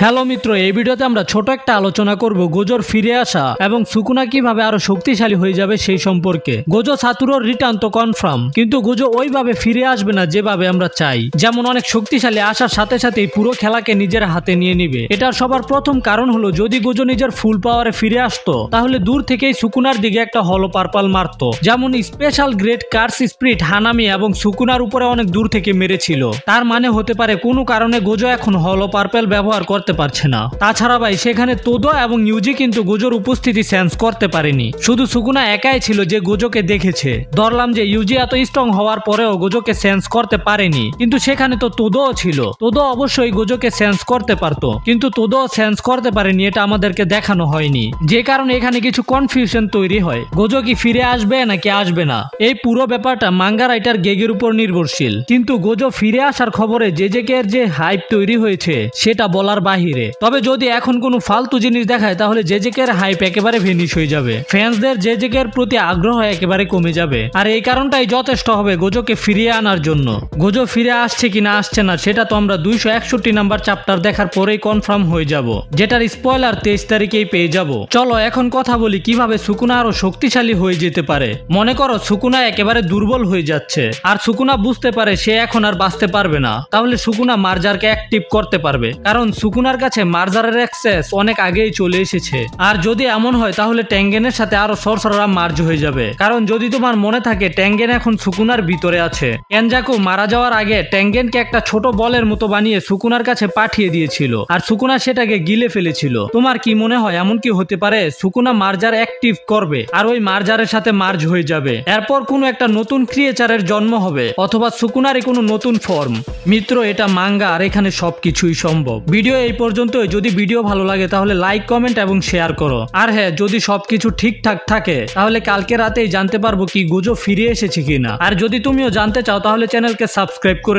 Hello মিত্র, এই ভিডিওতে আমরা ছোট একটা আলোচনা করব গোজোর ফিরে আসা এবং সুকুনা কিভাবে আরো শক্তিশালী হয়ে যাবে সেই সম্পর্কে। গোজো সাতুরোর রিটার্ন তো কনফার্ম, কিন্তু গোজো ওইভাবে ফিরে আসবে না যেভাবে আমরা চাই। যেমন অনেক শক্তিশালী আসার সাথে সাথেই পুরো খেলাকে নিজের হাতে নিয়ে নিবে। এটার সবার প্রথম কারণ হলো, যদি গোজো নিজের ফুল পাওয়ারে ফিরে আসতো তাহলে দূর থেকেই সুকুনার দিকে একটা হলো পার্পল মারতো। যেমন special grade curse spirit Hanami এবং সুকুনার উপরে অনেক দূর থেকে মেরেছিল। তার মানে হতে পারে কোনো কারণে গোজো এখন হলো পার্পল ব্যবহার করতে পারছে না। তাছাড়া ভাই, সেখানে তোদো এবং ইউজি কিন্তু গোজোর উপস্থিতি সেন্স করতে পারেনি। শুধু সুকুনা একাই ছিল যে গোজোকে দেখেছে। ধরলাম যে ইউজি এত স্ট্রং হওয়ার পরেও গোজোকে সেন্স করতে পারেনি, কিন্তু সেখানে তো তোদোও ছিল। তোদো অবশ্যই গোজোকে সেন্স করতে পারতো, কিন্তু তোদো সেন্স করতে পারেনি, এটা আমাদেরকে দেখানো হয়নি। যে কারণে এখানে কিছু কনফিউশন তৈরি হয়, গোজো কি ফিরে আসবে নাকি আসবে না। এই পুরো ব্যাপারটা মাঙ্গা রাইটার গেগের উপর নির্ভরশীল। কিন্তু গোজো ফিরে আসার খবরে জেজেকে এর যে হাইপ তৈরি হয়েছে সেটা বলার বাহিরে। তবে যদি এখন কোনো ফালতু জিনিস দেখায় তাহলে জেজেকের হাইপ একেবারে ভেনিশ হয়ে যাবে। ফ্যান্সদের জেজেকের প্রতি আগ্রহ একেবারে কমে যাবে। আর এই কারণটাই যথেষ্ট হবে গোজোকে ফিরিয়ে আনার জন্য। গোজো ফিরে আসছে কিনা আসছে না সেটা তো আমরা 261 নাম্বার চ্যাপ্টার দেখার পরেই কনফার্ম হয়ে যাব, যেটার স্পয়লার 23 তারিখেই পেয়ে যাব। চলো এখন কথা বলি কিভাবে সুকুনা আরো শক্তিশালী হয়ে যেতে পারে। মনে করো সুকুনা একেবারে দুর্বল হয়ে যাচ্ছে, আর সুকুনা বুঝতে পারে সে এখন আর বাঁচতে পারবে না। তাহলে সুকুনা মার্জারকে অ্যাক্টিভ করতে পারবে, কারণ সুকুনার কাছে মার্জারের অ্যাক্সেস অনেক আগেই চলে এসেছে। আর যদি এমন হয় তাহলে ট্যাঙ্গেনের সাথে আরো সরসররা মার্জ হয়ে যাবে। কারণ যদি তোমার মনে থাকে ট্যাঙ্গেন এখন সুকুনার ভিতরে আছে। কেনজাকু মারা যাওয়ার আগে ট্যাঙ্গেনকে একটা ছোট বলের মতো বানিয়ে সুকুনার কাছে পাঠিয়ে দিয়েছিল, আর সুকুনা সেটাকে গিলে ফেলেছিল। তোমার কি মনে হয় এমন কি হতে পারে সুকুনা মার্জার অ্যাক্টিভ করবে আর ওই মার্জারের সাথে মার্জ হয়ে যাবে, এরপর কোনো একটা নতুন ক্রিয়েচারের জন্ম হবে, অথবা সুকুনারই কোনো নতুন ফর্ম? মিত্র, এটা মাঙ্গা, আর এখানে সবকিছুই সম্ভব। ভিডিও এই পর্যন্তই। যদি ভিডিও ভালো লাগে তাহলে লাইক, কমেন্ট এবং শেয়ার করো। আর হ্যাঁ, যদি সবকিছু ঠিকঠাক থাকে তাহলে কালকে রাতেই জানতে পারবো কি গোজো ফিরে এসেছে কিনা। আর যদি তুমিও জানতে চাও তাহলে চ্যানেলকে সাবস্ক্রাইব করে